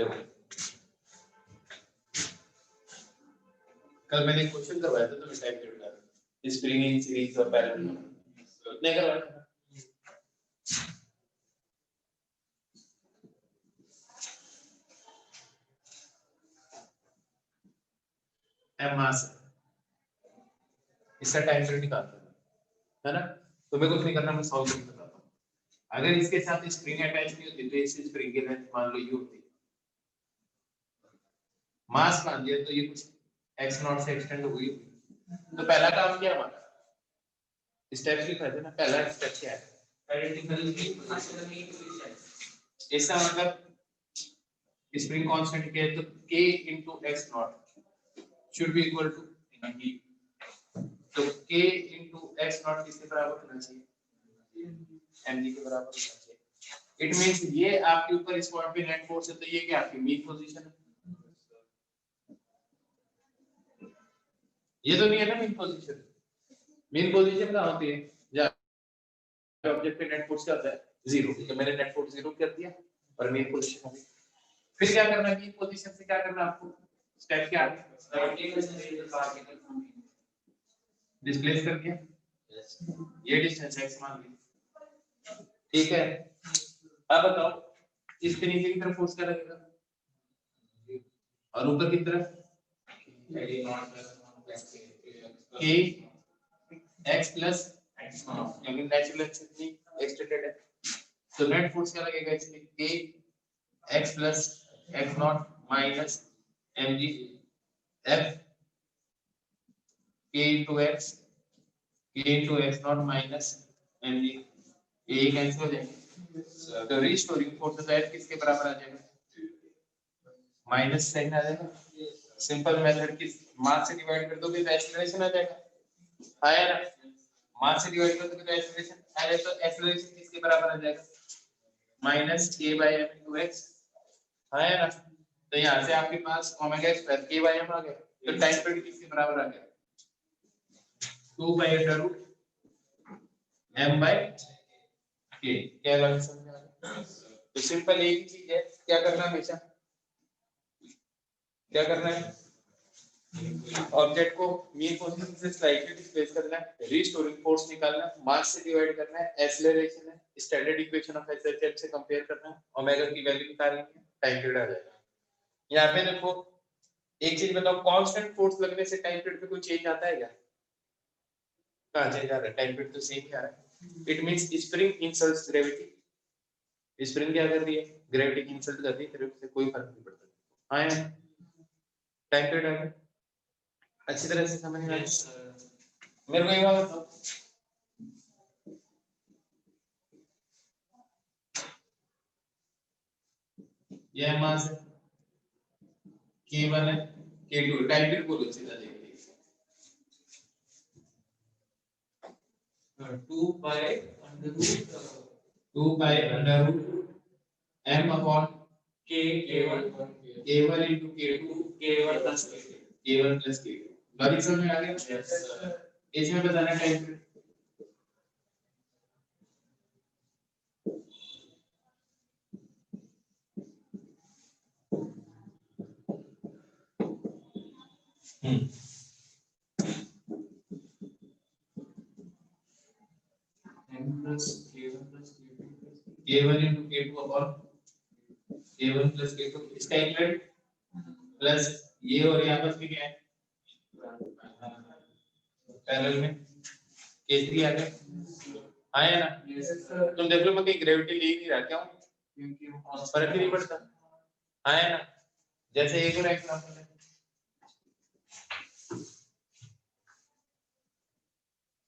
देखो कल मैंने क्वेश्चन करवाया था, तो मैं टाइप कर रहा था स्प्रिंग इन सीरीज और पैरेलल नहीं करवाया था। एम मास इसका टाइम पीरियड निकालना है ना, तो मैं कुछ नहीं करना, मैं सॉल्व करके बताता हूँ। अगर इसके साथ स्प्रिंग अटैच नहीं होती तो इस स्प्रिंग की लेंथ मान लो ये होती, मास मान दिया तो ये कुछ x नॉट से एक्सटेंड हो गई। तो पहला काम क्या हमारा, स्टेप्स लिखा है ना, पहला स्टेप क्या है, इसका मतलब स्प्रिंग कांस्टेंट क्या है, तो k into x not should be equal to mg, तो k into x नॉट किसके बराबर होना चाहिए, mg के बराबर होना चाहिए। इट मींस ये आपके ऊपर स्पॉट पे नेट फोर्स है, तो ये क्या आपकी मीन पोजीशन है, ये तो नहीं है ना मीन पोजीशन। मीन पोजीशन कहाँ होती है, जब ऑब्जेक्ट पे नेट फोर्स क्या होता है, जीरो, तो मैंने नेट फोर्स जीरो कर दिया और मीन पोजीशन हो गई। फिर क्या करना है, मीन पोजीशन से क्या करना आपको, स्टेप क्या है, डिस्प्लेस कर दिया, ये डिस्टेंस x मान ली, ठीक है। अब बताओ इसके नीचे की तरफ फोर्स क्या लगेगा, और ऊपर की तरफ k x प्लस क्योंकि नेचुरल एक्सिस एक्सटेंडेड है, तो नेट फोर्स क्या लगेगा इसमें, k x plus x not minus mg f k into x not minus mg, ये कैंसिल हो जाएंगे, तो रीस्टोरिंग फोर्स ऑफ F किसके बराबर आ जाएगा, माइनस साइन आ जाएगा। सिंपल मेथड की मास से डिवाइड कर दोगे तो एक्सीलरेशन आ जाएगा, आया ना, मास से डिवाइड कर दोगे तो एक्सीलरेशन आया, तो एक्सीलरेशन किसके बराबर आ जाएगा, minus k by m into x, आया ना। तो यहाँ से आपके पास omega x plus k by m आ गया, तो टाइम पीरियड किसके बराबर आ गया, 2 by root m by k। क्या लॉजिक समझ आ गया, तो सिंपल एक ही चीज है, क्या करना है हमेशा, क्या करना है, ऑब्जेक्ट को मीन पोजीशन से स्लाइटली डिस्प्लेस करना है, रीस्टोरिंग फोर्स निकालना है, मास से डिवाइड करना है, एक्सीलरेशन है, स्टैंडर्ड इक्वेशन ऑफ एसएचएफ से कंपेयर करना है, ओमेगा की वैल्यू निकालनी है, टाइम पीरियड आ जाएगा। यहाँ पे देखो एक चीज बताओ, कांस्टेंट फोर्स लगने से टाइम पीरियड पे कोई चेंज आता है क्या, कहाँ चेंज आ रहा है, टाइम पीरियड तो सेम ही आ रहा है। It means spring insults gravity, spring क्या कर रही है, ग्रेविटी की इंसल्ट कर रही है, फिर उससे कोई फर्क नहीं पड़ता। हाँ यार टाइम पीरियड आ गया, अच्छी तरह से समझ में आया। मेरे को एक बात बताओ, ये मास है, k1 है, k2 टाइम पीरियड बोलो सीधा देखिए, 2 pi under root m upon k1 into k2 k1 plus k2, logic समझ में आ गया। इसमें बताना time period, k1 into k2 upon k1 plus k2, इसका इक्वल प्लस ये और यहाँ पर भी क्या है, पैरेलल में k3 आ गया, आया ना। तुम देख लो मैं कहीं ग्रेविटी ले नहीं रहा, क्यों, फर्क ही नहीं पड़ता, आया ना। जैसे एक और एग्जांपल है,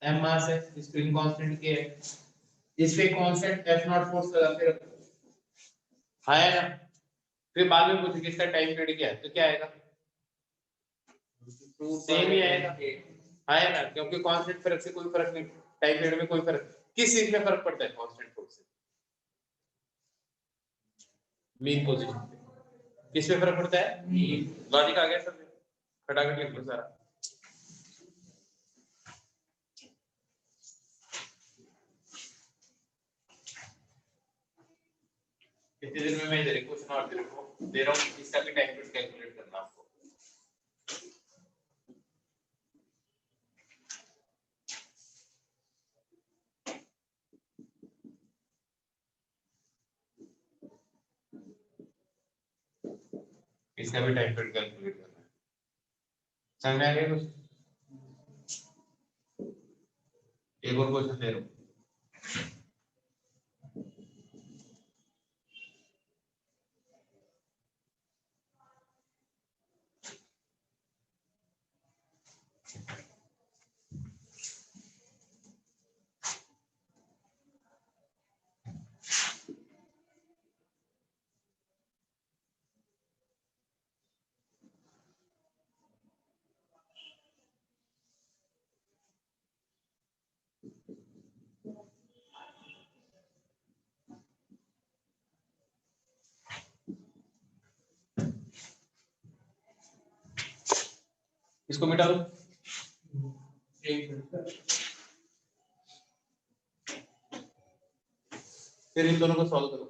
m मास है, स्प्रिंग कांस्टेंट k है, इस पे कांस्टेंट f नॉट फोर्स लगा के रखो, आया ना। फिर बाद में पूछे किसका टाइम पीरियड क्या है, तो क्या आएगा, सेम ही आएगा, आया ना, क्योंकि कांस्टेंट फर्क से कोई फर्क नहीं, टाइम पीरियड में कोई फर्क, किस चीज में फर्क पड़ता है कांस्टेंट फोर्स से, मीन पोजीशन पे, किस पे फर्क पड़ता है, लॉजिक आ गया सब, फटाफट लिख लो सारा। इतने दिन में मैं इधर एक क्वेश्चन और तेरे को दे रहा हूँ, इसका भी टाइम पीरियड कैलकुलेट करना आपको। इसका भी टाइम पीरियड कैलकुलेट करना है। समझ में आ गया कुछ? एक और क्वेश्चन दे रहा हूँ। इसको मिटा दो। फिर इन दोनों को सॉल्व करो।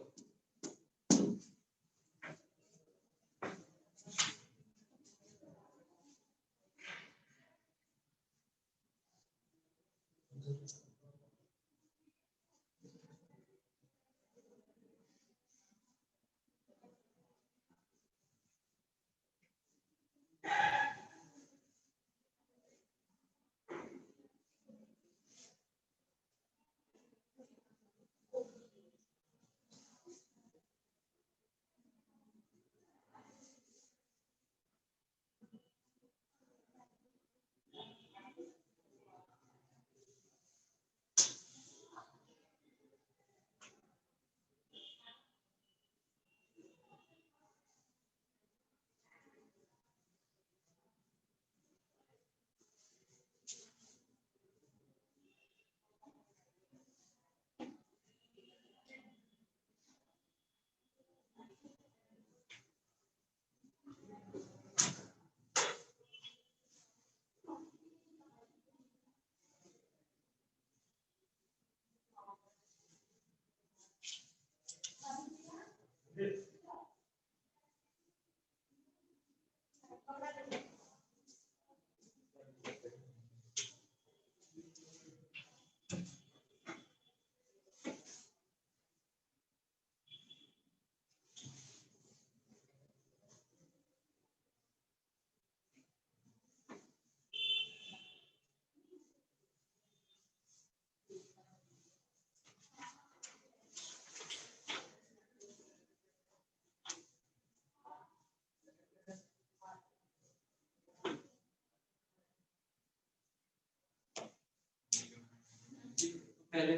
पहले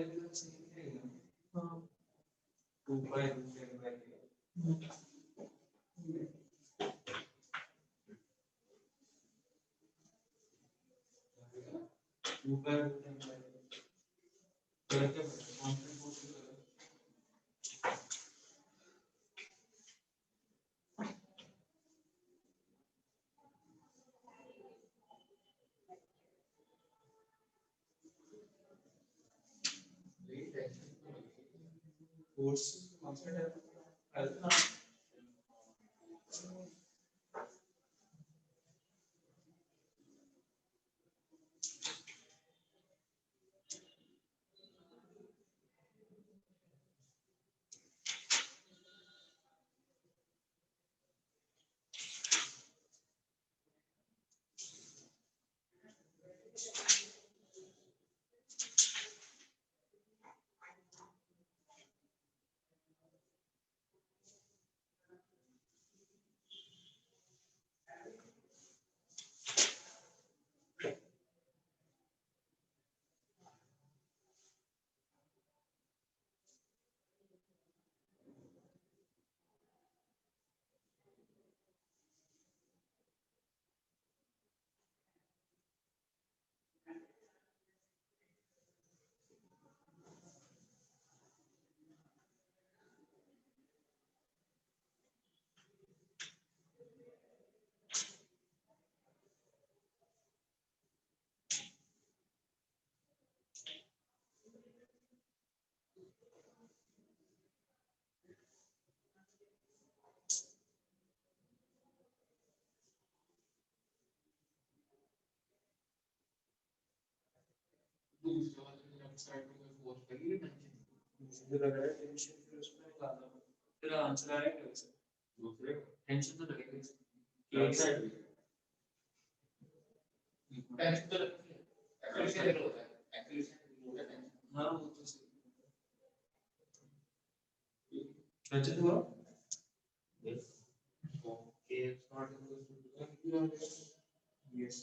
हाँ 2 कोर्स कॉन्सेप्ट है दूसरे वाले लेफ्ट साइड में कोई फोर्स लगी है मुझे लग रहा है टेंशन फिर उसमें निकालना तेरा आंसर आएगा वैसे दूसरे टेंशन तो लगेगा इसमें एक साइड टेंशन तो एक्चुअली क्या होता है एक्चुअली हाँ वो तो सही टेंशन हुआ ओके स्टार्ट यस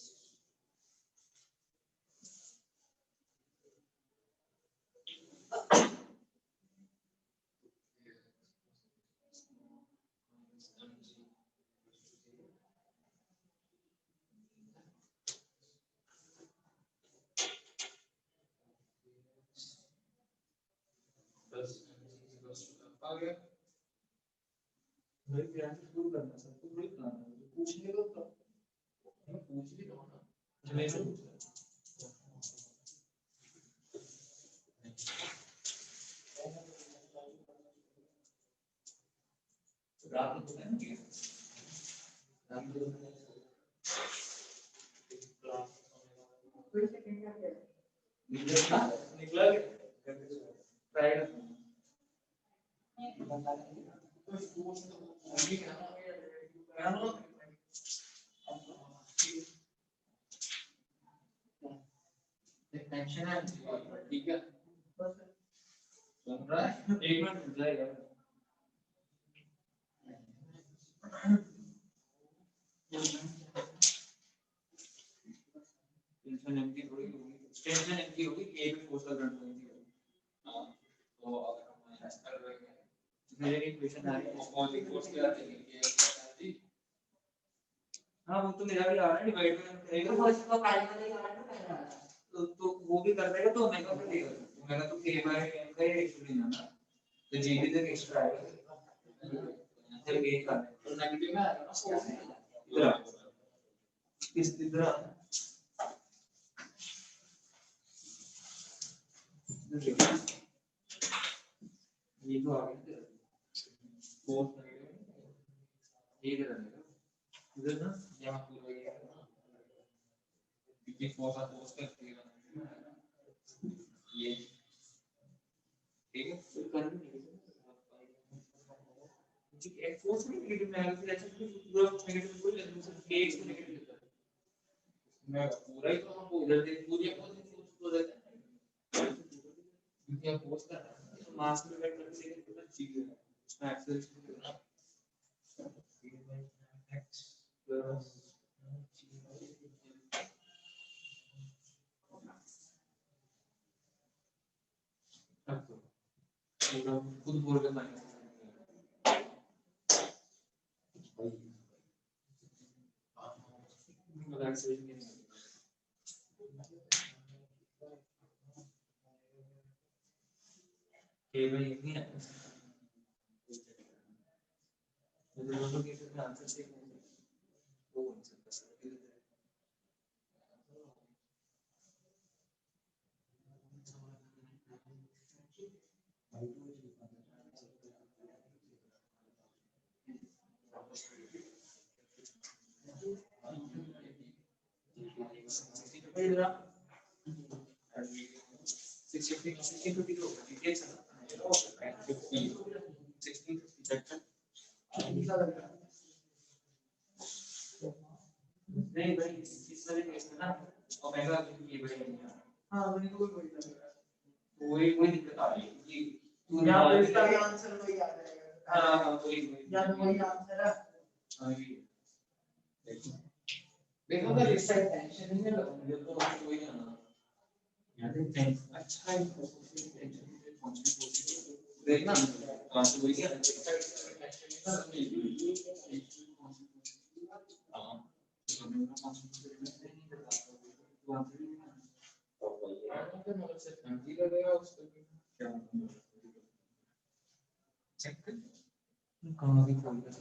आ गया भाई ध्यान से शुरू करना सबको थोड़ी करना है पूछने का तो पूछ भी दो ना हमेशा रात को है ना रात को निकला ट्राई टेंशन है ठीक है सुन रहा है एक मिनट रुक जाएगा टेंशन एम्प्टी थोड़ी होगी टेंशन एम्प्टी होगी ए में फोर्स का करंट होगी हां तो अगर हम माइनस कर रहे हैं मेरे इक्वेशन आ रही है अपोजिट फोर्स क्या आती हाँ वो तो मेरा भी आ रहा है डिवाइड में करेगा तो इसको पहले वाले आ रहा है तो वो भी कर देगा तो ओमेगा पे लेगा ओमेगा तो k बाय m का ही रेशियो लेना ना तो g भी तो एक्स्ट्रा आएगा जब a का तो नेगेटिव में आएगा ना फोर्स इधर इस इधर ये तो आ गया फोर्स ये इधर आएगा इधर ना यहाँ पूरा ये क्योंकि फोर्स अपोज करती है ये ठीक है फिर करंट जी एक फोर्स में नेगेटिव में आएगा फिर ऐसा पूरा नेगेटिव कोई नहीं सिर्फ k से नेगेटिव लेता है मैं पूरा ही तो हम इधर देख पूरी अपोजिट फोर्स को देते हैं क्योंकि अपोज कर रहा है तो मास में बैठ करके सेकंड कितना चीज है उसमें एक्सेलरेशन कितना x प्लस अब पूरा खुद बोल के माइनस मतलब एक्सेलरेशन कितना k बाय m ही है तो दोनों केसेस में आंसर सेम होगा वो बन सकता है नहीं भाई इस वाले केस में ना ओमेगा ये बढ़ेगा हाँ वही वही वही दिक्कत आ रही है कि तू यहाँ पे इसका भी आंसर वही आ जाएगा हाँ वही या तो वही आंसर है हाँ ये देखो अगर इस साइड टेंशन नहीं है ये तो वही आना यार टेंशन अच्छा है देखना हाँ तो वही है कहाँ भी फोन कर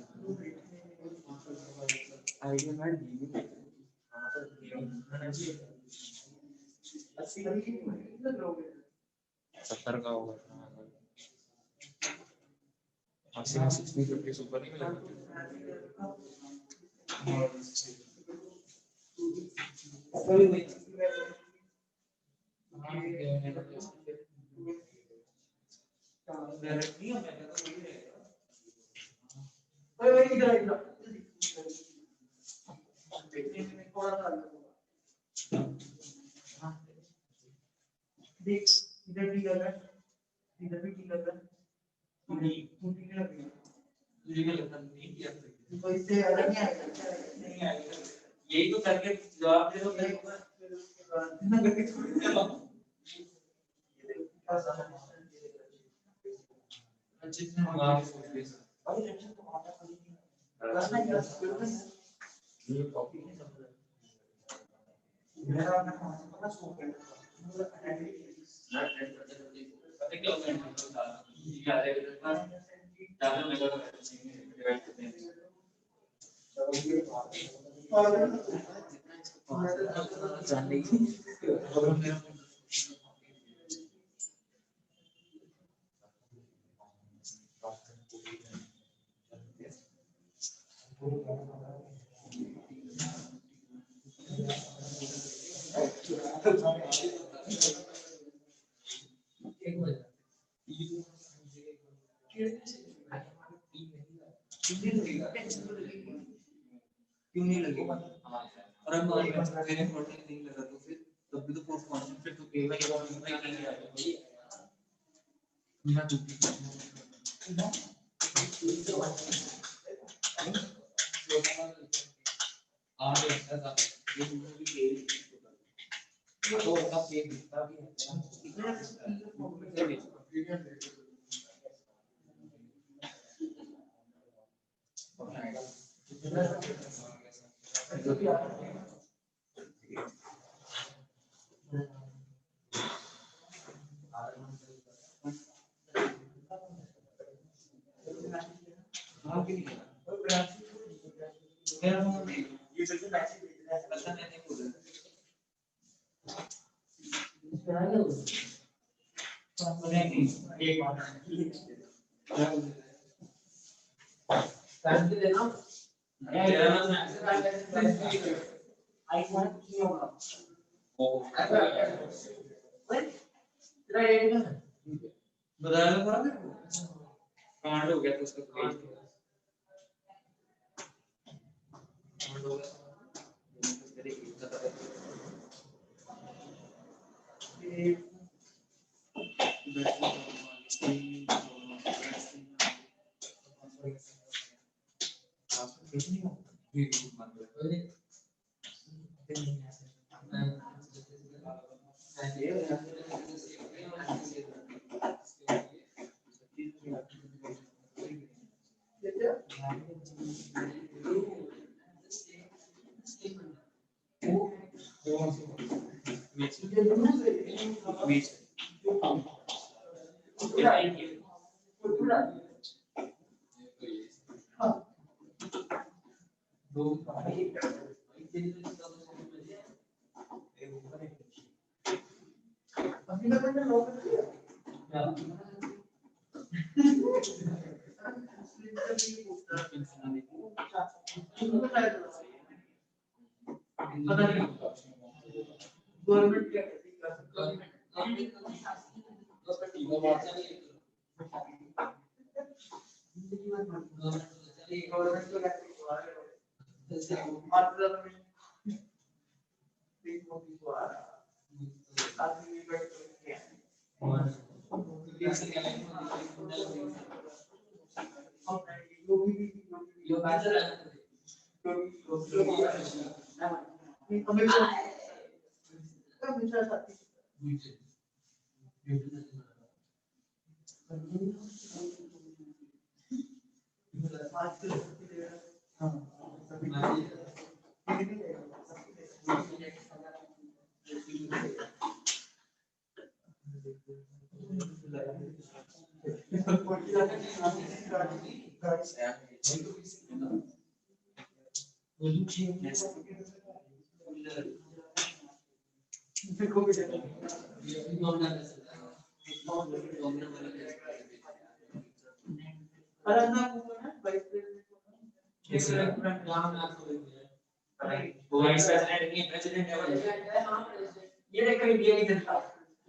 आइडिया मैंने दी भी सत्तर का होगा 80 में 60 50 सुपर नहीं मिलेगा डायरेक्टली मैं कहता हूँ वही रहेगा। वही इधर देखने में थोड़ा सा अलग होगा। देख इधर भी लग रहा है, इधर भी ठीक लग रहा है, नहीं ठीक लग रहा है, तुझे क्या लगता है नहीं किया तो इससे अलग नहीं आएगा, नहीं आएगा, यही तो करके जवाब दे दो फिर होगा। जितने मार्क्स होंगे क्यों नहीं लगेगा? और अब मान लो मेरे मॉडल नहीं लगा तो फिर तब भी तो फोर्स कांस्टेंट फिर तो केवल ये और नहीं आ जाएगा मैं आ गया था ये भी केवल तो का केवल दिखता भी है बताया था कांड हो गया तो उसका कांड हो गया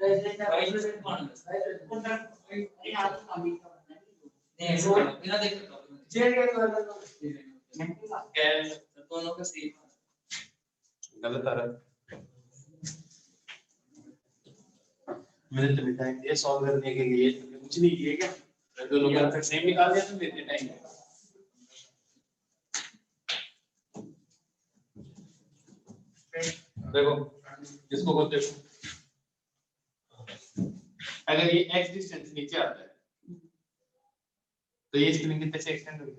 नहीं ऐसे बिना देखे दोनों का सेम गलत आ रहा है। मैंने तो टाइम दिया सॉल्व करने के लिए, तुमने कुछ नहीं किया क्या? दोनों का आंसर सेम निकाल दिया तुमने इतने टाइम में। देखो इसको बोलते हैं, अगर ये x डिस्टेंस नीचे आता है तो ये स्प्रिंग कितने से एक्सटेंड होगी?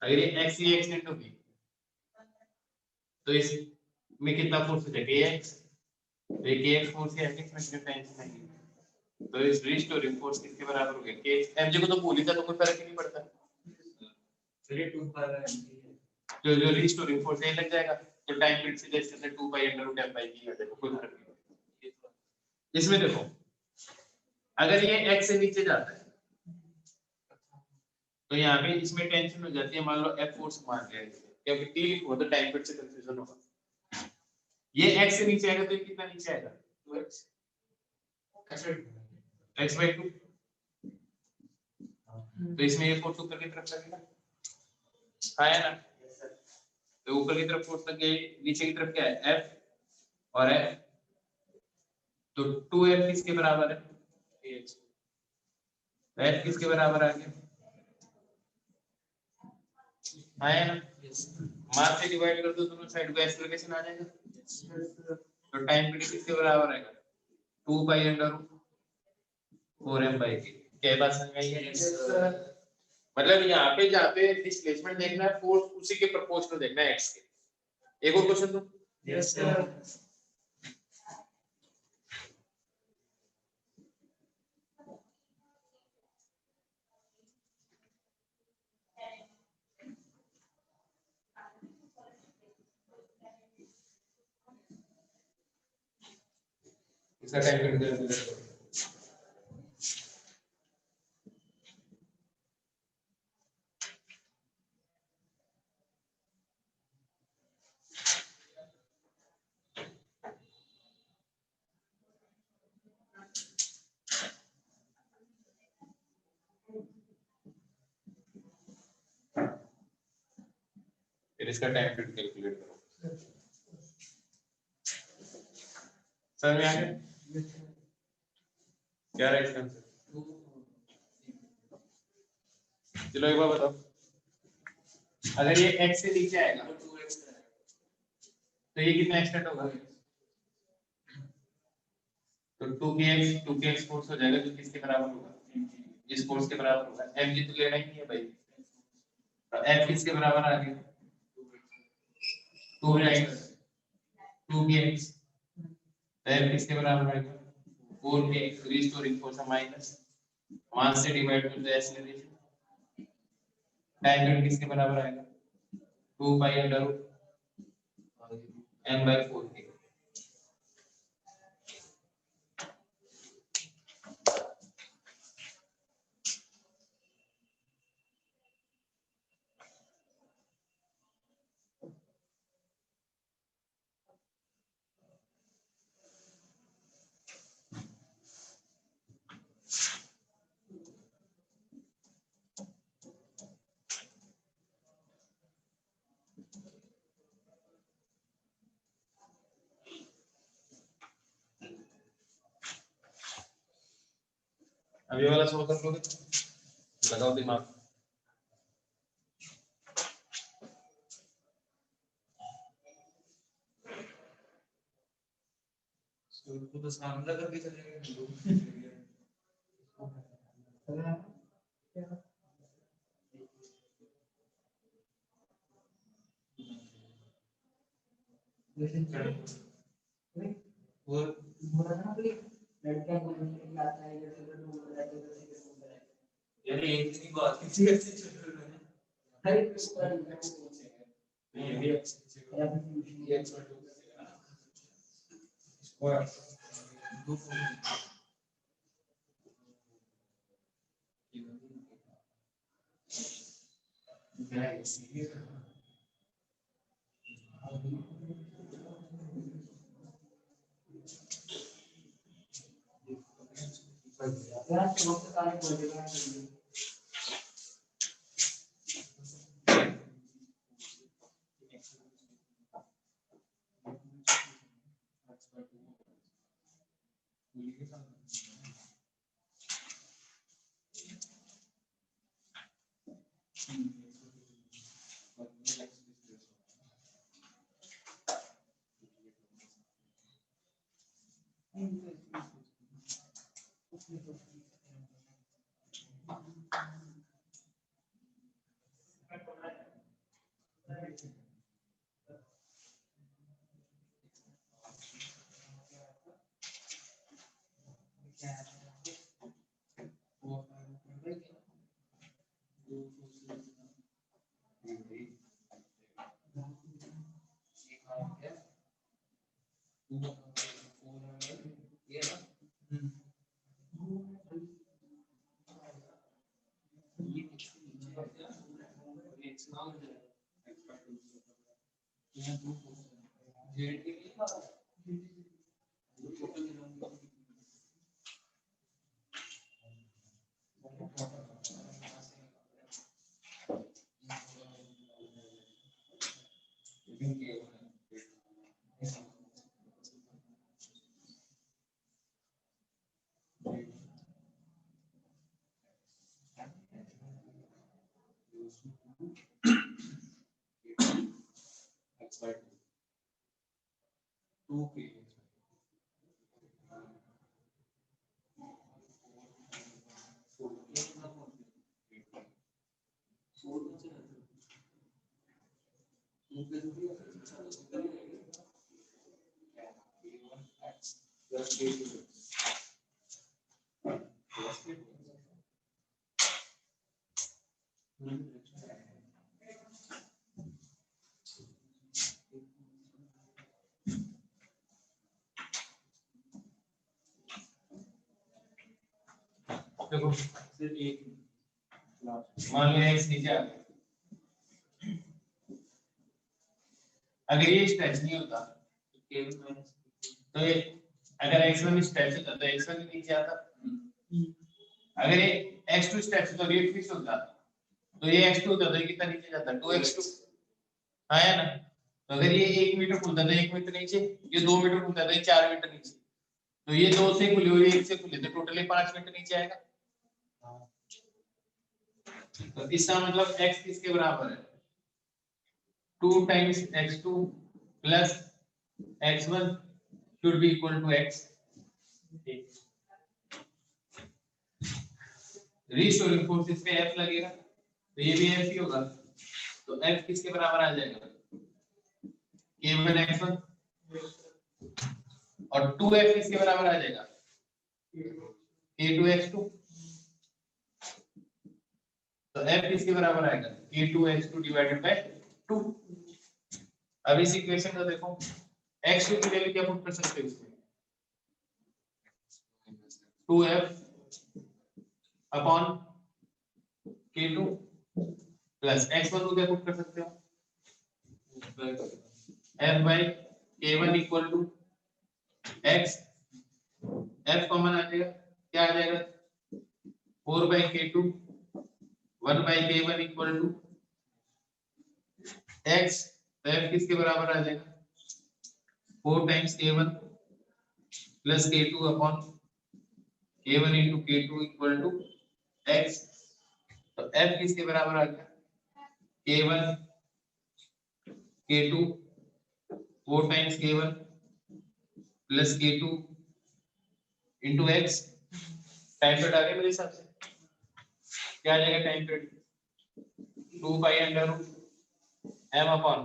अगर ये x ये एक्सटेंड होगी तो इसमें कितना फोर्स हो जाएगा? x तो ये kx फोर्स है, x में कितना टेंशन है, तो इस रिस्टोरिंग फोर्स किसके बराबर हो गया? kx mg को तो भूल ही था, तो कोई फर्क ही नहीं पड़ता। चलिए 2 पर जो रिस्टोरिंग फोर्स है लग जाएगा, तो टाइम पीरियड से जैसे 2 pi under root m by k आ जाएगा, कोई फर्क नहीं पड़ता। इसमें देखो अगर ये x से नीचे जाता है तो यहाँ पे इसमें टेंशन हो जाती है, मान लो F फोर्स मान लिया है, क्योंकि T लिखो तो टाइम पीरियड से कंफ्यूजन होगा। ये x से नीचे आएगा तो ये कितना नीचे आएगा? 2x x by 2, तो इसमें ये फोर्स ऊपर की तरफ लगेगा, आया ना? तो ऊपर की तरफ फोर्स लग गई, नीचे की तरफ क्या है? F और F, तो 2F किसके बराबर है? F किसके बराबर आ गया? आया ना? मास से डिवाइड कर दो दोनों साइड को, एक्सेलरेशन आ जाएगा। तो टाइम पीरियड किसके बराबर आएगा? 2 pi under root 4m by के। क्या बात समझ आई है? मतलब यहाँ पे जहाँ पे डिस्प्लेसमेंट देखना है, फोर्स उसी के प्रोपोर्शनल देखना है x के। एक और क्वेश्चन दो। यस सर इसका टाइम पीरियड फिर इसका टाइम पीरियड कैलकुलेट करो। समझ में आ गया क्या है इसका आंसर? चलो एक बार बताओ, अगर ये x से नीचे आएगा तो ये कितना एक्सटेंड होगा? तो 2kx फोर्स हो जाएगा, जो किसके बराबर होगा? इस फोर्स के बराबर होगा। mg तो लेना ही नहीं है भाई, तो f किसके बराबर आ गया? 2kx f किसके बराबर आएगा? 4kx restoring force minus mass से डिवाइड कर दो एक्सीलरेशन, टाइम पीरियड किसके बराबर आएगा? 2 pi under root m by 4k। अभी वाला सॉल्व कर लोगे? लगाओ दिमाग। तो बस मामला करके चलेंगे और यार एक ही बात किसी ऐसे चल रहा है नहीं ये स्क्वायर दो यार वक्त सारे बढ़ेगा चाहिए देखो सिर्फ एक मान लो x नीचे आ गया, अगर ये स्ट्रेच नहीं होता केवल माइनस तो ये अगर x1 स्ट्रेच होता तो x1 नीचे आता, अगर ये x2 स्ट्रेच होता तो ये फिक्स होता, तो ये x2 होता तो ये कितना नीचे जाता 2x2 आया ना। तो अगर ये 1 मीटर खुलता तो 1 मीटर नीचे, ये 2 मीटर खुलता तो ये 4 मीटर नीचे, तो ये 2 से खुले और 1 से खुले तो टोटली 5 मीटर नीचे आएगा। तो इसका मतलब x किसके बराबर है 2 times x2 plus x1 should be equal to x। Restoring force इस पे F लगेगा तो ये भी F ही होगा, तो F किसके बराबर आ जाएगा K1 x1 और 2F किसके बराबर आ जाएगा K2 x2, तो F किसके बराबर आएगा K2 x2 डिवाइडेड बाय 2। अब इस इक्वेशन को देखो x2 की वैल्यू क्या पुट कर सकते हो इसमें 2F upon K2 plus x1 को क्या पुट कर सकते हो F by K1 equal to x, F common आ जाएगा क्या आ जाएगा 4 by K2 1 by K1 equal to x, तो F किसके बराबर आ जाएगा 4 times K1 plus K2 upon K1 into K2 equal to x, तो F किसके बराबर आ गया K1 K2 4 times K1 plus K2 into x, time period आ गया मेरे हिसाब से क्या आ जाएगा time period 2 pi under root m upon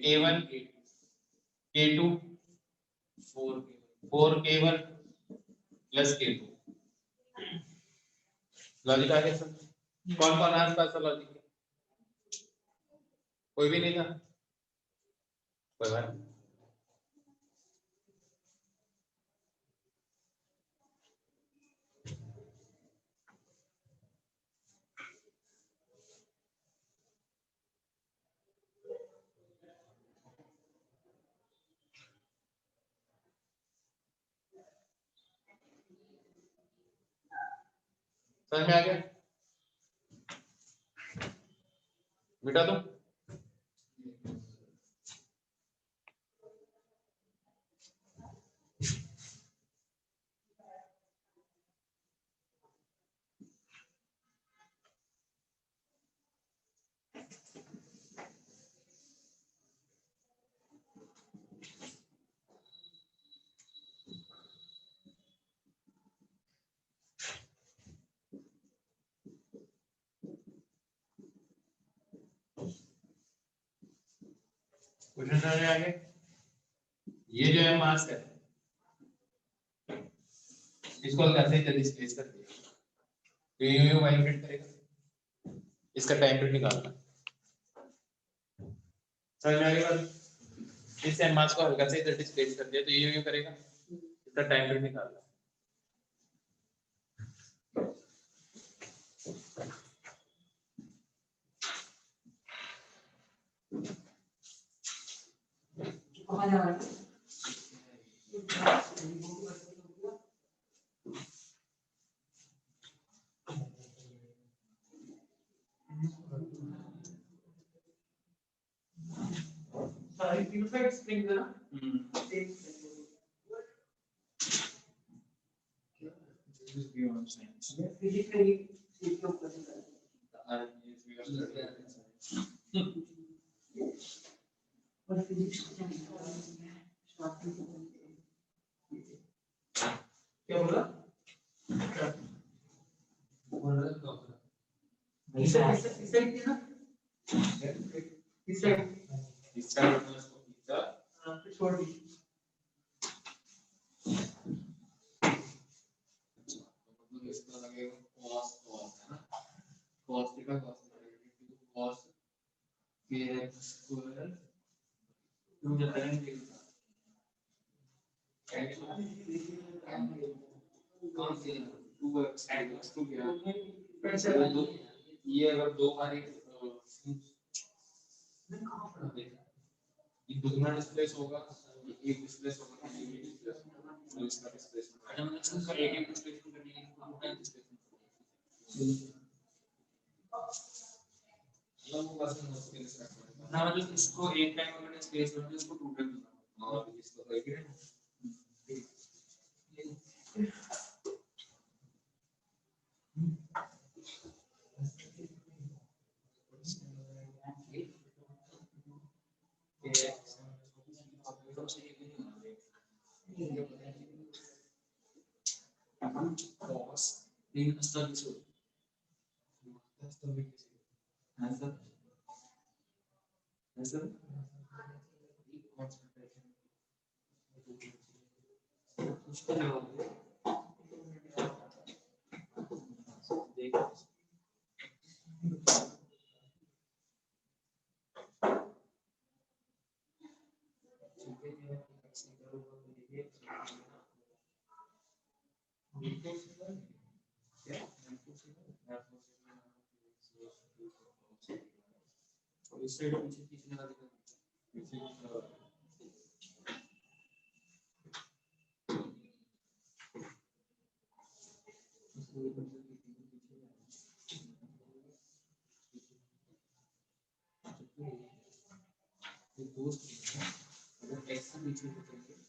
K1 K2 4 K1 plus K2। Logic आ गया सर, कौन कौन आस पास लॉजिक कोई भी नहीं था, कोई बात नहीं। समझ में आ गया? मिटा दो। क्वेश्चन समझ में आ गया? ये जो है मास है, इसको कैसे जल्दी स्पेस कर दिया तो ये वाइब्रेट करेगा, इसका टाइम पीरियड निकालना। समझ में आ गया बात? इस मास को हल्का से इधर डिस्प्लेस कर दिया तो ये करेगा, इसका टाइम पीरियड निकालना। कहाँ जा रहा है? सारी तीनों साइड स्प्रिंग है ना? एक This is beyond science. Physically इसके ऊपर से और फिजिक्स क्या बोला? इस साइड थी ना? इस साइड छोड़ दी। इसका लगेगा cos है ना, cos theta cos kx square मुझे tan देगा कौन सी 2x x टू गया ये अगर दो बारी ये दुगना डिस्प्लेस होगा, एक डिस्प्लेस होगा, ये भी डिस्प्लेस होगा, और इसका डिस्प्लेसमेंट अच्छा मतलब इसका एक डिस्प्लेसमेंट करने के लिए टू टाइम डिस्प्लेसमेंट ना, मतलब इसको एक टाइम अगर डिस्प्लेस करना है इसको टू टाइम करना और इसको एक इस साइड पीछे पीछे लगा देगा ये दोस्त अगर x से पीछे होते हैं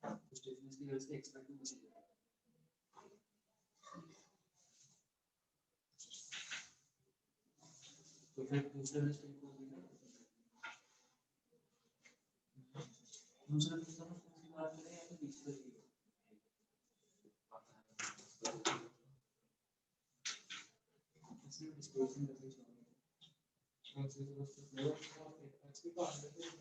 तो स्टेफनेस की वजह से एक्सपेक्ट हो जाएगा तो फिर दूसरे स्टेप को दूसरा दूसरा कौन सी बात करें या फिर तीसरा इसमें डिस्कशन करनी चाहिए कौन सी वस्तु फ्लो एक्स की बात करते हैं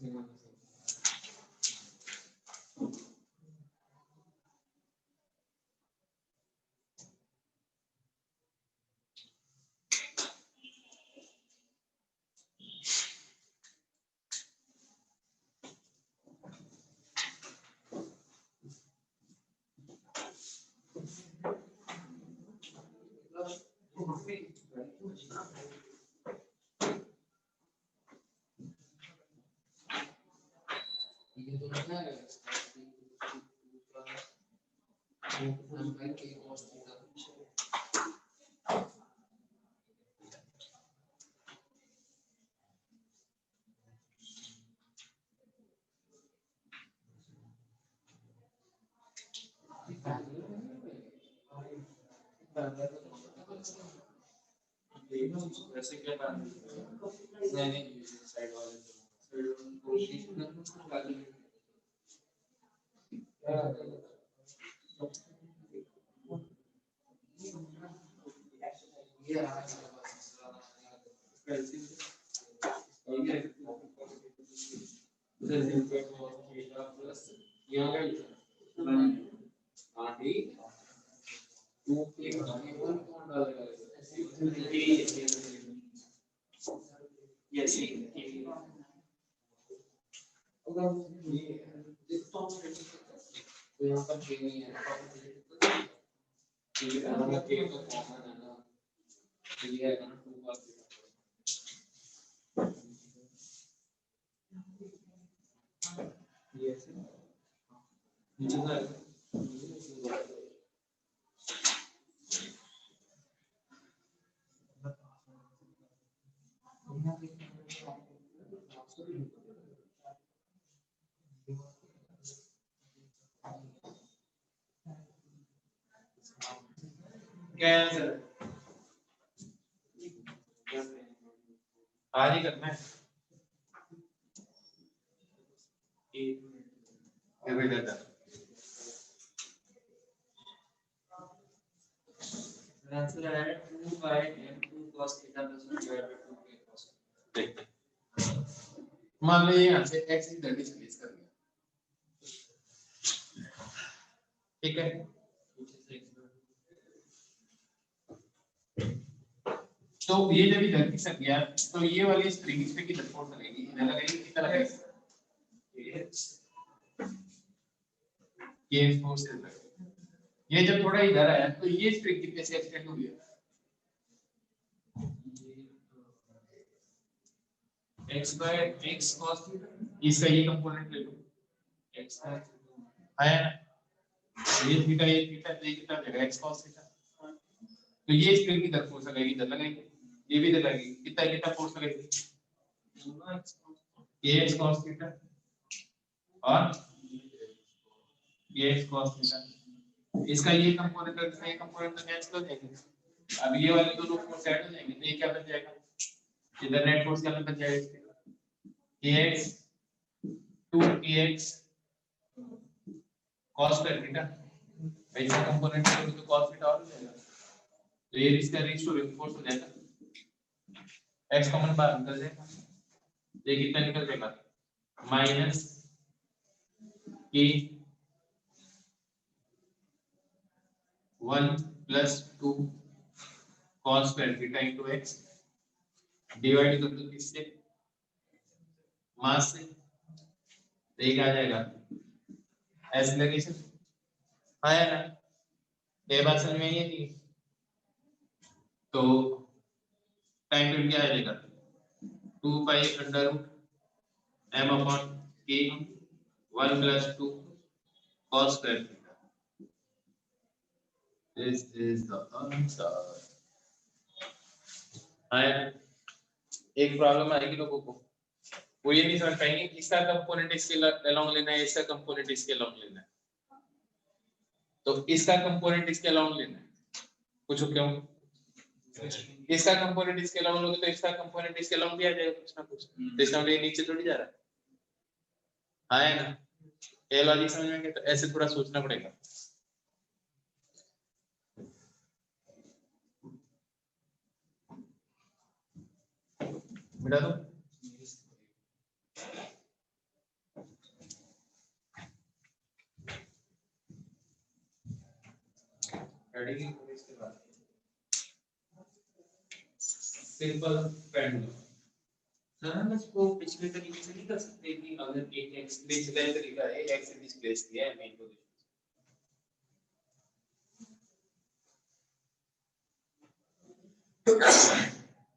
ये तो नहीं है के cos थीटा वैसे क्या बात नहीं साइड वाले कोशिश करना ये क्या आंसर आज ही करना है ये भी देता आंसर है 2 by m2 cos theta plus 1 divided by 2k cos देखते हैं। मान लो ये यहाँ से x की दैट इज प्लेस कर दिया ठीक है तो ये जब इधर खिसक गया तो ये वाली स्प्रिंग इस पे किधर फोर्स लगेगी इधर लगेगी किधर लगेगी ये फोर्स इधर लगेगी ये जब थोड़ा इधर आया तो ये स्प्रिंग कितने से एक्सटेंड हुई है x by x cos theta इसका ये कंपोनेंट ले लो x by आया ना ये थीटा देगा x cos थीटा तो ये स्प्रिंग किधर फोर्स लगेगी इधर लगेगी ये भी इधर लगेगी कितना कितना फोर्स लगेगी ये x cos थीटा और ये x cos थीटा इसका ये कंपोनेंट और इसका ये कंपोनेंट तो कैंसिल हो जाएंगे अब ये वाले दोनों फोर्स ऐड हो जाएंगे तो ये क्या बन जाएगा इधर नेट फोर्स क्या बन जाएगा kx 2kx cos थीटा ऐसा कंपोनेंट है तो cos थीटा और हो जाएगा तो ये इसका रेशियो फोर्स हो जाएगा x कॉमन बाहर निकल जाएगा ये कितना निकल जाएगा minus k 1 plus 2 cos square theta into x divide कर दो किससे मास से तो ये क्या आ जाएगा एक्सेलरेशन आया ना ये बात समझ में आई है नहीं तो टाइम पीरियड क्या आ जाएगा 2 pi under root m upon k 1 plus 2 cos square theta this is the answer आया एक प्रॉब्लम आएगी लोगों को वो ये नहीं समझ पाएंगे इसका कंपोनेंट इसके अलोंग लेना है इसका कंपोनेंट इसके अलोंग लेना है तो इसका कंपोनेंट इसके अलोंग लेना है पूछो क्यों इसका कंपोनेंट इसके अलोंग लोगे तो इसका कंपोनेंट इसके अलोंग भी आ जाएगा कुछ ना कुछ तो इसका मतलब नीचे थोड़ी जा रहा है ना ये लॉजिक समझ में आएगा तो ऐसे थोड़ा सोचना पड़ेगा मिटा दो आएगी फिर इसके बाद सिंपल पेंडुलम। सर हम इसको पिछले तरीके से नहीं कर सकते कि अगर एक एक्स पिछले तरीका है एक्स डिस्प्लेस किया है मेन पोजीशन।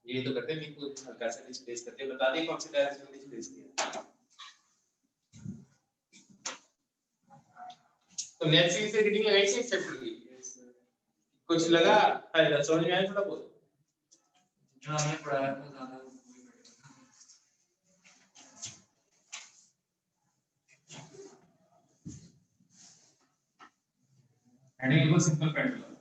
ये तो करते हैं मेन पोजीशन हल्का सा डिस्प्लेस करते हैं, बता दें कौन सी डायरेक्शन में डिस्प्लेस किया। तो नेक्स्ट वीक से रीडिंग लगाई थी चैप्टर की, कुछ लगा फायदा समझ में आया थोड़ा बहुत? जो हमने पढ़ाया था ज्यादा हेडिंग को सिंपल पेंडुलम।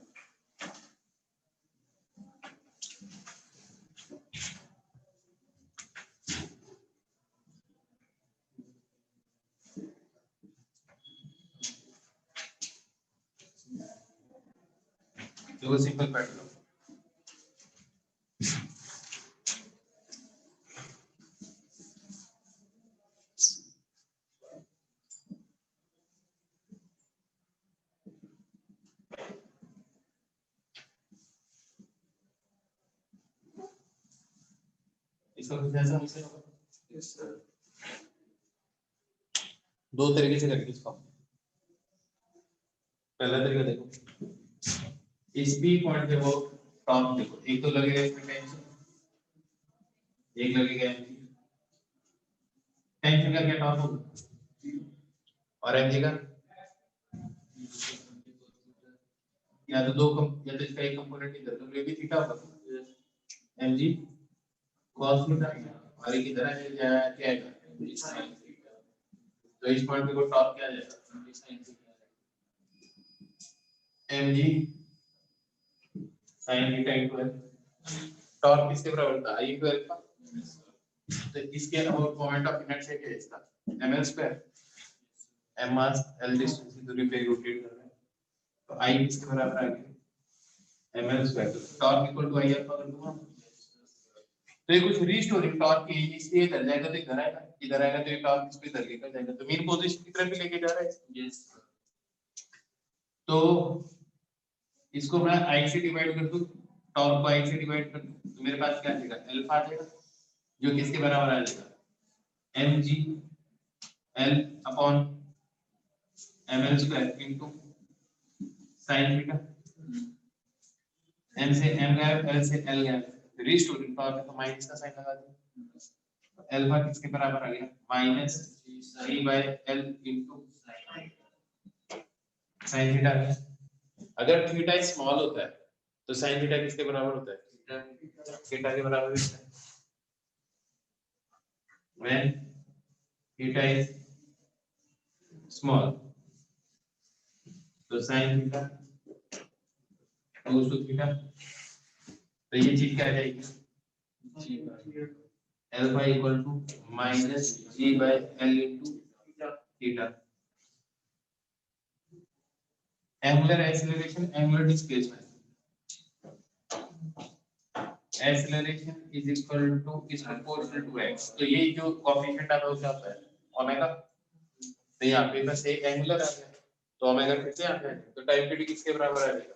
देखो सिंपल पेंडुलम इसका कुछ ऐसा मुझसे होगा। यस सर दो तरीके से करेंगे इसको। पहला तरीका देखो, इस बी पॉइंट पे वो टॉर्क देखो, एक तो लगेगा इसमें टेंशन, एक लगेगा एमजी। टेंशन का क्या टॉर्क होगा और एमजी का या तो या तो इसका एक कंपोनेंट इधर तो ये भी थीटा होगा एमजी cos थीटा और एक इधर है क्या आएगा तो इस पॉइंट पे को टॉर्क क्या आ जाएगा mg sin theta into l। Torque किसके बराबर था i इनटू अल्फा। तो इसके और मोमेंट ऑफ इनर्शिया क्या है इसका ml स्क्वायर, m मास l डिस्टेंस की दूरी पे रोटेट कर रहा है तो i किसके बराबर आ गया ml स्क्वायर। तो torque equal to i alpha कर दूंगा। तो ये कुछ रीस्टोरिंग टॉर्क की इसलिए इधर जाएगा तो इधर आएगा तो ये टॉर्क इस पे इधर लेकर जाएगा तो मेन पोजीशन की तरफ ही लेके जा रहा है। यस तो इसको मैं i से डिवाइड कर दूं, टॉर्क को i से डिवाइड कर दूं तो मेरे पास क्या आ जाएगा अल्फा आ जाएगा जो किसके बराबर आ जाएगा mg l upon ml square into sin theta. m से m गया l से l गया रीस्टोरिंग टॉर्क है तो माइनस का साइन लगा दिया। अल्फा किसके बराबर आ गया minus g by l into sin theta. अगर थीटा स्मॉल होता है तो sin थीटा किसके बराबर होता है थीटा के बराबर होता है। when theta is small तो sin theta goes to theta तो ये चीज क्या आ जाएगी alpha equal to minus g by l into theta. Angular acceleration angular displacement acceleration is equal to is proportional to x। तो ये जो कोएफिशिएंट आता है वो क्या होता है ओमेगा। तो यहाँ पे बस एक एंगुलर आ गया तो ओमेगा फिर से आ गया तो टाइम पीरियड किसके बराबर आ जाएगा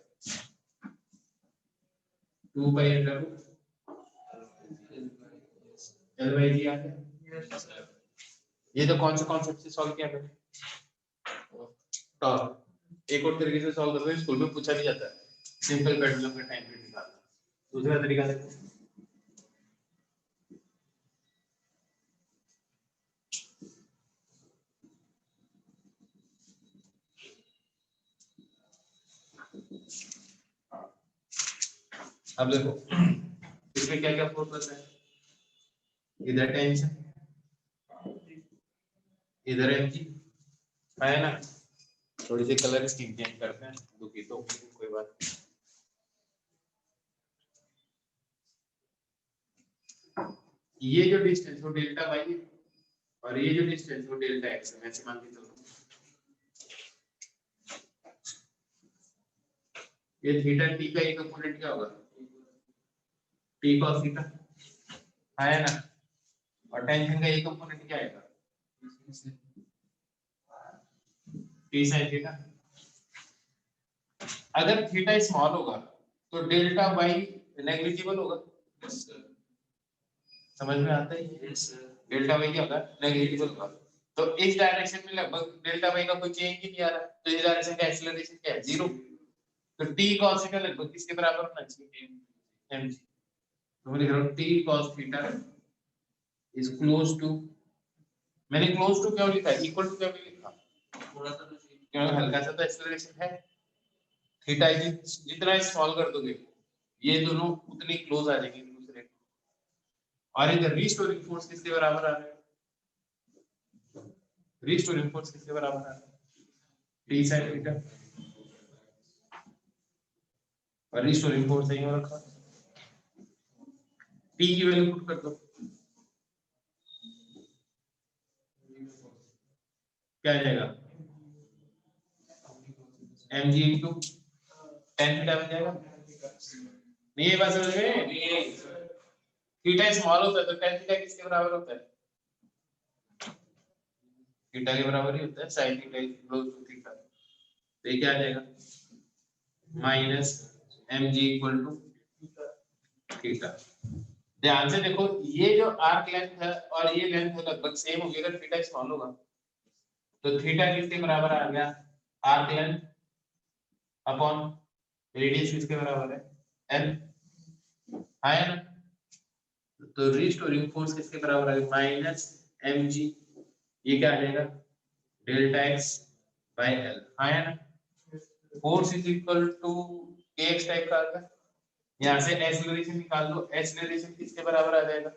2 pi under l by g आ गया। ये तो कौन से कॉन्सेप्ट से सॉल्व किया मैंने टॉर्क। एक और तरीके से सॉल्व करते हैं स्कूल में पूछा भी जाता है सिंपल पेंडुलम का टाइम पीरियड निकालना। दूसरा तरीका देखो अब देखो इसमें क्या क्या फोर्स लगता है इधर टेंशन इधर एमजी है ना। थोड़ी सी कलर स्कीम चेंज करते हैं दुखी तो कोई बात नहीं। ये जो डिस्टेंस वो डेल्टा वाई है और ये जो डिस्टेंस वो डेल्टा एक्स है। ऐसे मान के चलो ये थीटा टी का एक कंपोनेंट क्या होगा टी cos थीटा है ना और टेंशन का एक कंपोनेंट क्या आएगा टी sin थीटा। अगर थीटा स्मॉल होगा तो डेल्टा वाई नेग्लिजिबल होगा। समझ में आता है? डेल्टा वाई क्या होगा? नेग्लिजिबल होगा। तो इस डायरेक्शन में लगभग डेल्टा वाई का कोई चेंज ही नहीं आ रहा, तो इस डायरेक्शन का एक्सीलरेशन क्या है? 0। तो t cos थीटा लगभग किसके बराबर होना चाहिए? mg। तो मैं लिख रहा हूँ t cos theta is close to, मैंने क्लोज टू क्यों लिखा है? इक्वल टू क्यों नहीं लिखा? थोड़ा सा तो change क्योंकि हल्का सा तो एक्सीलरेशन है। थीटा जितना स्मॉल कर दोगे ये दोनों उतनी क्लोज आ जाएंगे एक दूसरे को। और इधर रीस्टोरिंग फोर्स किसके बराबर आ रहा है? रीस्टोरिंग फोर्स किसके बराबर आ रहा है? t sin theta. और रीस्टोरिंग फोर्स यही हो रखा, t की वैल्यू पुट कर दो, क्या आ जाएगा? mg into tan थीटा बन जाएगा। नहीं ये बात समझ में? थीटा स्मॉल होता है तो tan थीटा किसके बराबर होता है? थीटा के बराबर ही होता है, sin theta is close to theta. तो ये क्या आ जाएगा? Minus mg equal to theta. ध्यान से देखो, ये जो आर्क लेंथ है और ये लेंथ लगभग सेम होगी अगर थीटा स्मॉल होगा। तो थीटा किसके बराबर आ गया? आर्क लेंथ अपॉन रेडियस किसके बराबर है? l। है ना? तो रीस्टोरिंग फोर्स किसके बराबर है? Minus mg। ये क्या आ जाएगा? Delta x by l। है ना? Force is equal to kx type का आता है। यहाँ से एक्सीलरेशन निकाल लो, एक्सीलरेशन किसके बराबर आ जाएगा?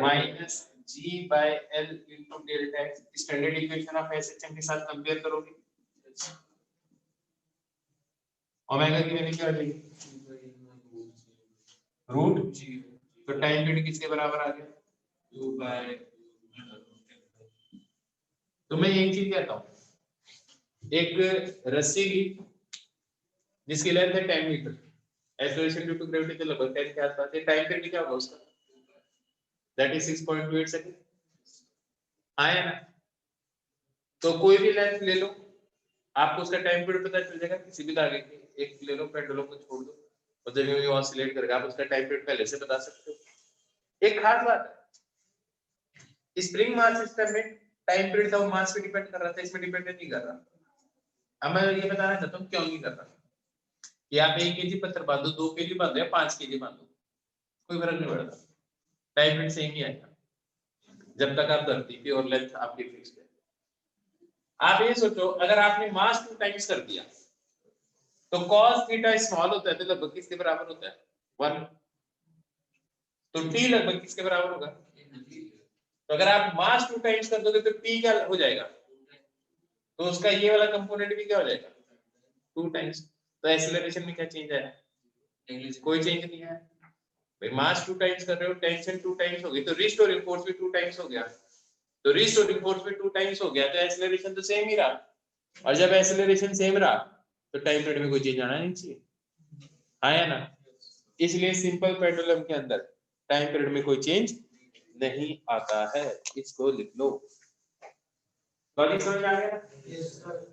Minus g by l into delta x। Standard equation of SHM के साथ कंपेयर करोगे, ओमेगा की वैल्यू क्या आ जाएगी? Root g। तो टाइम पीरियड किसके बराबर आ गया? 2 बाय। तो मैं एक चीज कहता हूँ, एक रस्सी ली जिसकी लेंथ है 10 metre, acceleration due to gravity तो लगभग 10 के आसपास है, टाइम पीरियड क्या होगा उसका? That is 6.28 second. आया ना? तो कोई भी लेंथ ले लो, आपको उसका टाइम पीरियड पता चल जाएगा। किसी भी धागे के एक ले लो, पेंडुलम को छोड़ दो और जब ये ऑसिलेट करेगा आप उसका टाइम पीरियड पहले से बता सकते हो। एक खास बात है, स्प्रिंग मास सिस्टम में टाइम पीरियड तो मास पे डिपेंड कर रहा था, इसमें डिपेंड नहीं कर रहा। अब मैं ये बताना चाहता हूँ क्यों नहीं कर रहा। कि आप 1 केजी पत्थर बांधो, 2 केजी बांधो या 5 केजी बांधो, कोई फर्क नहीं पड़ता, टाइम पीरियड सेम ही आएगा जब तक आप धरती पे और लेंथ आपकी फिक्स है। आप ये सोचो, अगर आपने मास 2 टाइम्स कर दिया तो cos थीटा स्मॉल होता है तो लगभग किसके बराबर होता है? 1। तो t लगभग किसके बराबर होगा? तो अगर आप मास 2 टाइम्स कर दोगे तो t क्या हो जाएगा? तो उसका ये वाला कंपोनेंट भी क्या हो जाएगा? 2 टाइम्स। तो एक्सीलरेशन में क्या चेंज आया? कोई चेंज नहीं है भाई। मास 2 टाइम्स कर रहे हो, टेंशन 2 टाइम्स हो गई, तो रीस्टोरिंग फोर्स भी 2 टाइम्स हो गया। तो रीस्टोरिंग फोर्स भी 2 टाइम्स हो गया तो एक्सीलरेशन तो सेम ही रहा। और जब एक्सीलरेशन सेम रहा तो टाइम पीरियड में कोई चेंज आना नहीं चाहिए, आया ना? इसलिए सिंपल पेंडुलम के अंदर टाइम पीरियड में कोई चेंज नहीं आता है, इसको लिख लो। लॉजिक समझ आ गया? Yes sir.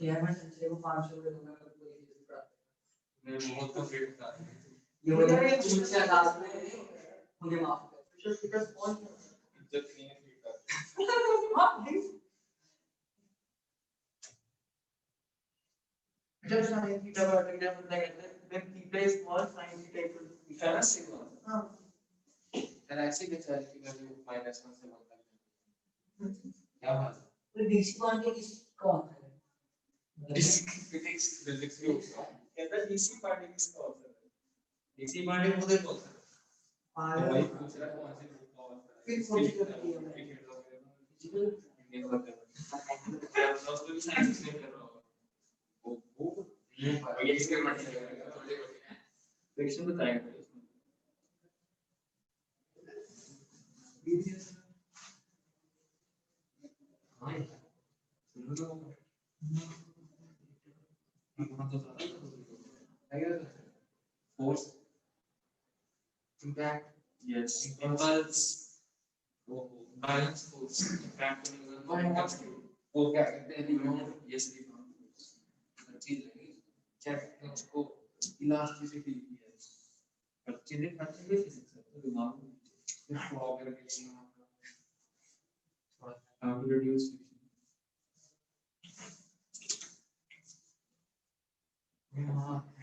यार मैं संजय को 500 रुपए दूंगा अगर कोई चीज का मैं बहुत कंप्लीट था ये ये वाला ये मुझसे लास्ट में मुझे माफ कर just because one इज्जत नहीं है ठीक है जब sin theta का डायग्राम बनता है when theta is small sin theta equal to theta है ना सिग्मा हाँ और ऐसे के चार्ज की वैल्यू -1 से बनता है क्या बात है तो डीसी क्वांटिटी किस कौन है फिजिक्स फिजिक्स की कहता है डीसी क्वांटिटी किसका होता है इसी बारे में मुझे बोलता है आया भाई पूछ रहा है कौन से ग्रुप का होता है फिर कौन सी करती है मैं इंडियन होता है तो भी साइंस एक्सप्लेन कर रहा हूँ वो ये एक्सपेरिमेंट करेगा फ्रिक्शन बताएगा हाँ सुनो तो अपना तो ज्यादा force impact yes impulse balance force impact वो क्या कहते हैं rebound yes rebound force हर चीज लगी क्या कहते हैं उसको elasticity है हर चीजें फिजिक्स है तो दिमाग में सिर्फ फ्लॉ करके थोड़ा how to reduce हाँ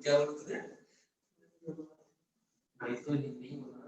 क्या बोलते हैं भाई तो नहीं बोला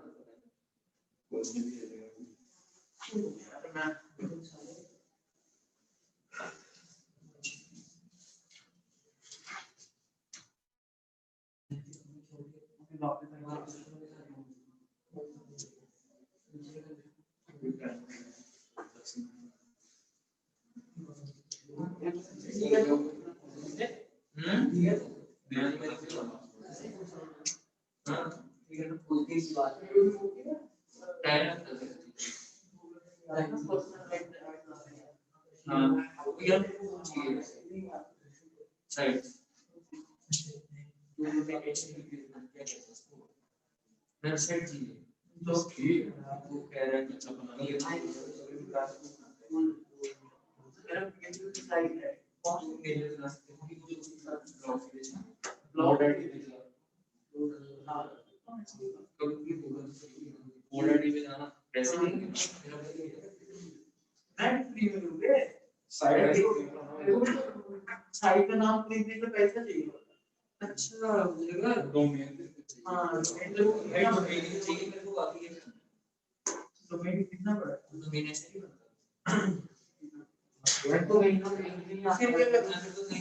साइड का नाम खरीदने का पैसा चाहिए अच्छा मुझे डोमेन हाँ डोमेन कितना बड़ा डोमेन ऐसे नहीं बनता तो महीना में फिर क्या करना है तो नहीं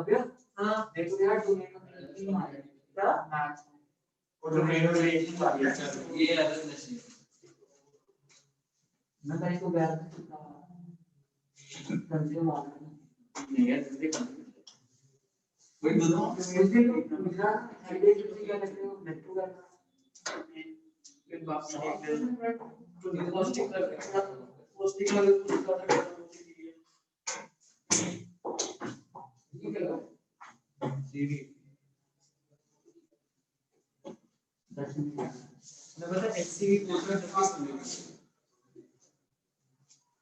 फिर हाँ देखो यार डोमेन में नहीं मारेगा क्या मैथ्स और डोमेन में रेटिंग वाली ये अलग नहीं मैं कहीं को गया कंज्यूम नहीं है जल्दी कोई बताओ मुझे तो गुजरात हाईवे कितनी का लगते हो मेट्रो का फिर बाकी तो ये पोस्टिंग का कुछ करना सीवी मैं बता एक्ससीवी कोर्स में किस मिलेगी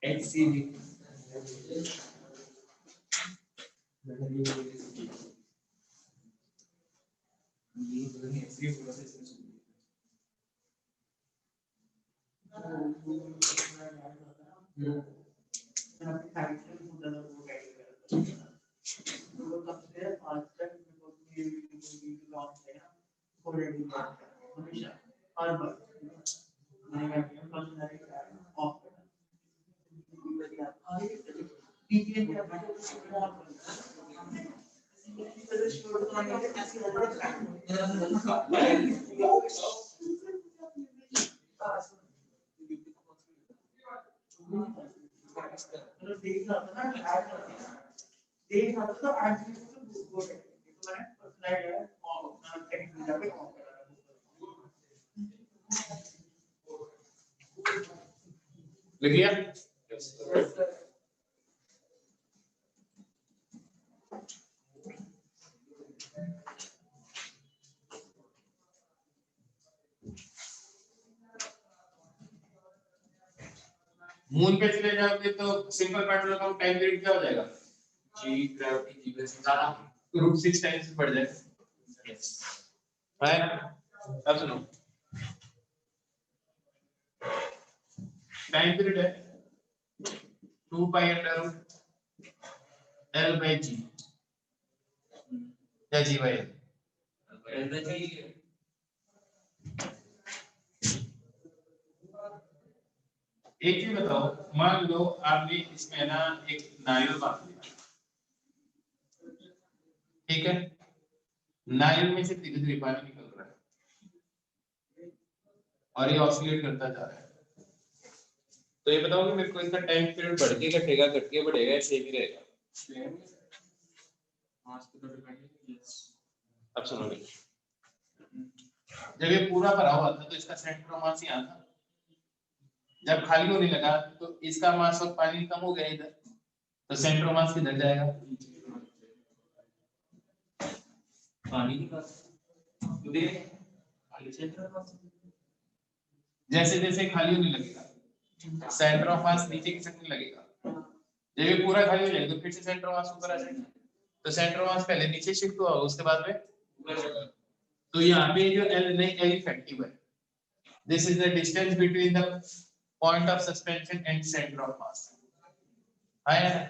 एक्ससीवी ये दोनों एक्ससीवी प्रोसेस में मैं अपनी साइट से बहुत ज़्यादा वो गाइड करता हूँ वो तब से आज तक मेरे को ये वीडियो लॉन्च है ऑलरेडी हमेशा हर बार ऑफ पीके क्या लिख लिया? मून पे चले जाओगे तो सिंपल पैटर्न का टाइम पीरियड क्या हो जाएगा? जी ग्रेविटी जी वैसे ज्यादा √6 टाइम्स बढ़ जाएगा। यस है ना? अब सुनो, टाइम पीरियड है 2 pi under root L by G या G by L। एनर्जी एक चीज बताओ, मान लो आपने इसमें ना एक नारियल बांध लिया, ठीक है? नारियल में से धीरे धीरे पानी निकल रहा है और ये ऑसिलेट करता जा रहा है, तो ये बताओ कि मेरे को इसका टाइम पीरियड बढ़ के घटेगा, घट के बढ़ेगा, सेम ही रहेगा? मास पे तो डिपेंड है। यस अब सुनोगे, जब ये पूरा भरा हुआ था तो इसका सेंटर ऑफ मास यहाँ था, जब खाली होने लगा तो इसका मास और पानी कम हो गया इधर, तो सेंटर ऑफ मास किधर जाएगा? पानी की बात दे खाली सेंटर का जैसे जैसे खाली होने लगेगा सेंटर ऑफ मास नीचे खिसकने लगेगा, जब ये पूरा खाली हो जाएगा तो फिर से सेंटर ऑफ मास ऊपर आ जाएगा, तो सेंटर ऑफ मास पहले नीचे शिफ्ट हुआ उसके बाद में, तो यहाँ पे जो L नहीं, L इफेक्टिव है, this is the distance between the point of suspension and centre of मास। है ना?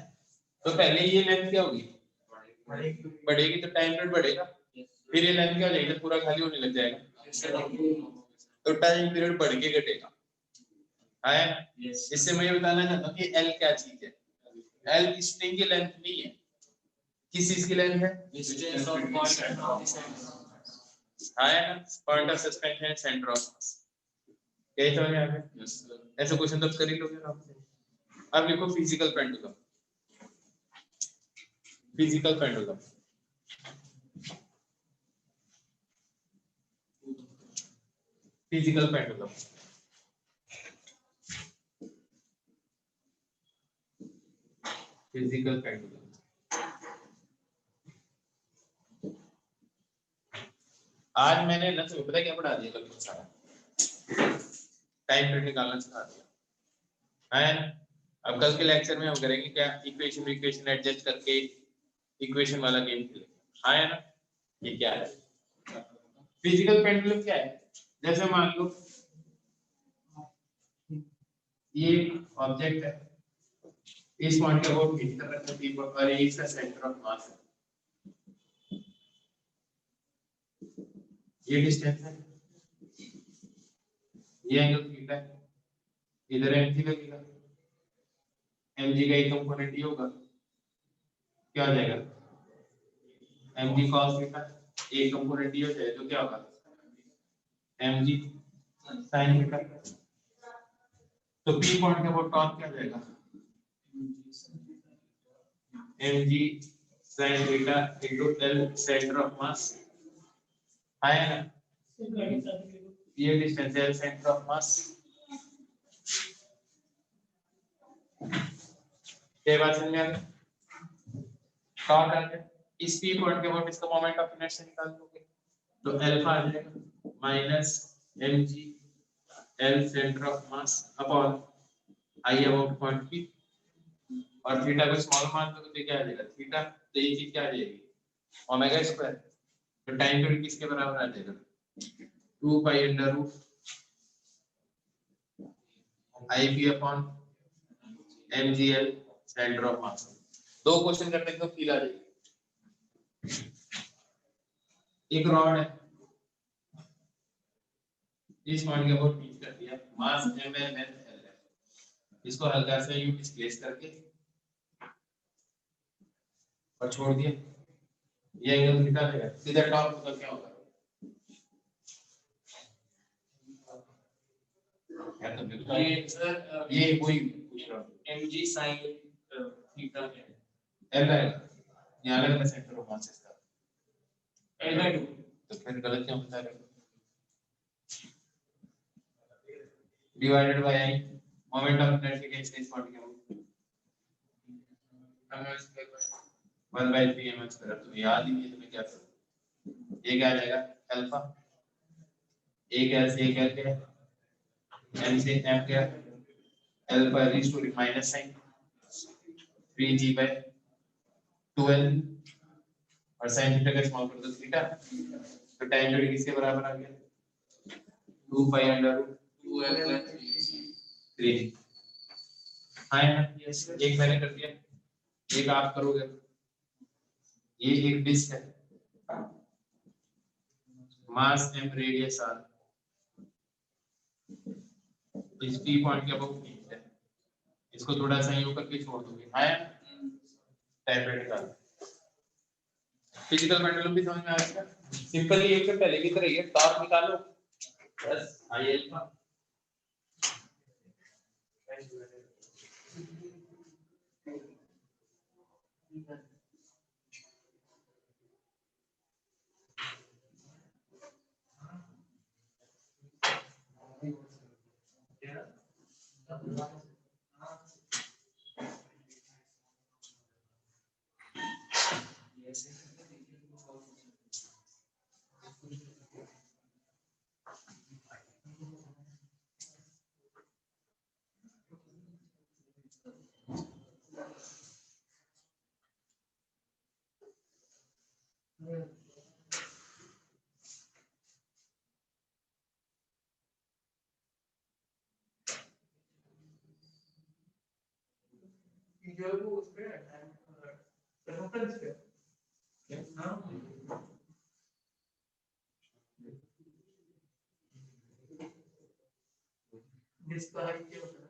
तो पहले ये लेंथ क्या होगी? बढ़ेगी, तो टाइम पीरियड बढ़ेगा, फिर ये लेंथ क्या हो जाएगी? पूरा खाली होने लग जाएगा, तो टाइम पीरियड बढ़ के घटेगा। है ना? इससे मैं ये बताना चाहता हूँ कि L क्या चीज है। L स्ट्रिंग की लेंथ नहीं है, किस चीज की लेंथ है? Distance of point of the centre है ना? Point of suspension and centre of मास। यही समझ में आ गया? यस ऐसे क्वेश्चन तो कर ही लोगे ना। अब लिखो physical pendulum. Physical pendulum, physical pendulum, physical pendulum. आज मैंने ना तुम्हें पता है क्या पढ़ा दिया? कल बहुत सारा टाइम पीरियड निकालना सिखा दिया है ना? अब कल के लेक्चर में हम करेंगे क्या? इक्वेशन एडजस्ट करके इक्वेशन वाला गेम खेलेंगे, है ना? ये क्या है? फिजिकल पेंडुलम क्या है? जैसे मान लो ये ऑब्जेक्ट है, इस पॉइंट के अबाउट हिट कर रखा है और ये इसका सेंटर ऑफ मास है, ये डिस्टेंस है, ये एंगल थीटा है, इधर mg लगेगा, mg का एक कंपोनेंट ये होगा, क्या हो जाएगा? mg cos थीटा, एक कंपोनेंट ये हो जाए तो क्या होगा? mg sin theta. तो p पॉइंट के अबाउट टॉर्क क्या हो जाएगा? mg sin theta into L centre of मास, है ना? ये डिस्टेंस है सेंटर ऑफ मास। ये बात समझ में आ गई? टॉर्क आ गया, इस p पॉइंट के अबाउट इसका मोमेंट ऑफ इनर्शिया निकाल दोगे तो अल्फा आ जाएगा minus mg L centre of mass upon I about point p, और थीटा को स्मॉल मान दो तो क्या आ जाएगा? थीटा, तो ये चीज क्या आ जाएगी? Omega square. तो टाइम पीरियड किसके बराबर आ जाएगा? 2 pi under root IP upon mgl centre of mass. दो क्वेश्चन करने को फील आ जाएगी। एक रॉड है, इस पॉइंट के अबाउट मीट कर दिया, मास m है लेंथ l है, इसको हल्का सा यूं डिस्प्लेस करके और छोड़ दिया, ये एंगल थीटा रहेगा, सीधा टॉप का क्या होगा, है तो बिल्कुल ये सर ये वही पूछ रहा हूँ, mg sin थीटा है l है, ये अलग अलग सेंटर ऑफ मास इसका, l/2 तो फिर गलत क्यों बता रहे हो, divided by i, moment of inertia के इस पॉइंट के अबाउट 1/3 mx स्क्वायर, तो याद ही नहीं है तुम्हें क्या करो, ये क्या आ जाएगा अल्फा, a क्या से क्या क्या m से m क्या alpha raise to minus sine 3g/2l और sin थीटा का स्मॉल कर दो थीटा, तो tan थीटा किसके बराबर आ गया 2 pi under root 3, हाँ है ना, एक मैंने कर दिया, एक आप करोगे, ये एक डिस्क है, मास m रेडियस r, इस p पॉइंट के अबाउट है, इसको थोड़ा सा यूं करके छोड़ दोगे, हाँ टाइप का फिजिकल पेंडुलम भी समझ में आ गया, सिंपली एक से पहले की तरह ये टॉर्क निकालो बस i अल्फा, जो वो उस पे रेफरेंस पे हाँ जिसका हाइट क्या होता है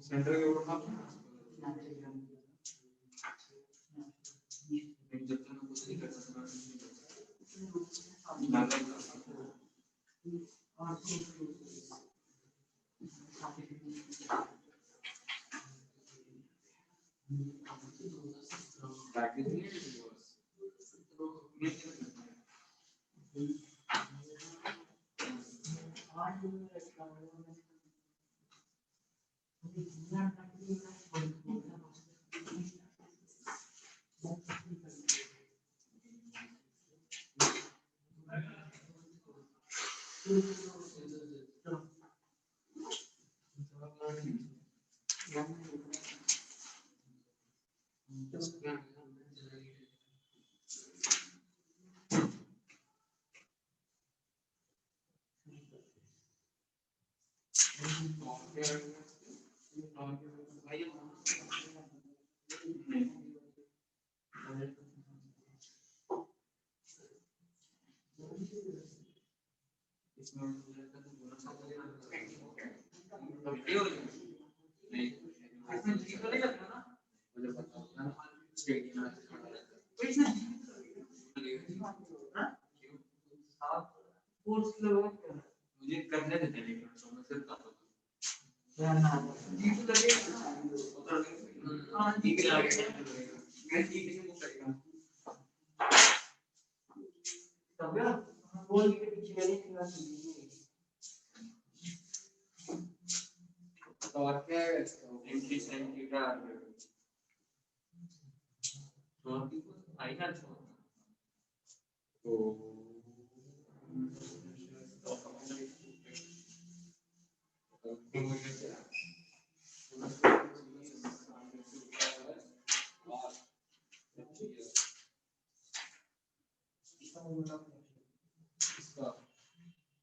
सेंटर के ऊपर माप मुझे करने देते लेकिन समझ सकता हूँ फाइनल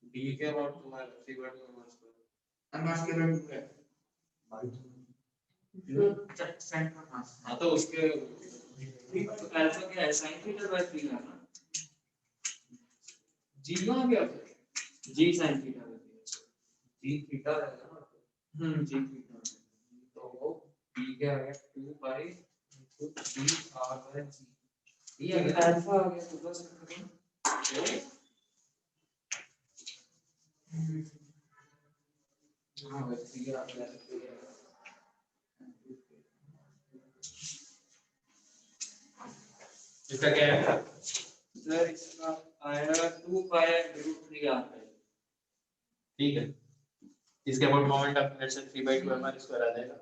डी के और तुम्हारा सीवर्ड में अनमास्क के रंग है हाँ तो उसके अल्फा क्या है sin थीटा बाय 3 है ना जी कहां गया जी sin थीटा बाय 3 जी थीटा रहेगा ना जी थीटा तो b क्या आ गया 2 by d r by g ये अगर अल्फा आ गया तो प्लस करें हां बस ये आ गया इसका क्या है सर इसका आएगा 2 पाई √3 आता है ठीक है इसके about moment of inertia 3/2 mr square आ जाएगा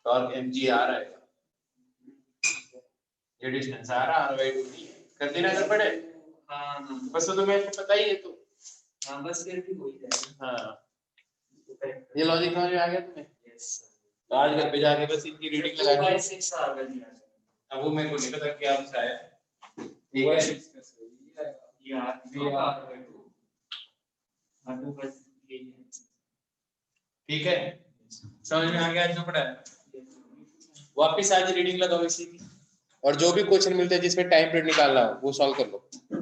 टॉर्क mg आ रहा है ये डिस्टेंस आ रहा r/2 नहीं है कर देना अगर पड़े हां बस तो तुम्हें पता ही है तो हां बस फिर भी हो ही जाएगा हाँ ये लॉजिक समझ में आ गया तुम्हें यस तो आज घर पे जाके बस इनकी रीडिंग लगा बाय दो 6 आ गया अब वो मेरे को नहीं पता क्या आंसर आया ठीक है ये r/2 r2 बस यही है ठीक है समझ में आ गया जो पढ़ा है वापस आज रीडिंग लगाओ इसी की और जो भी क्वेश्चन मिलते हैं जिसमें टाइम पीरियड निकालना हो वो सॉल्व कर लो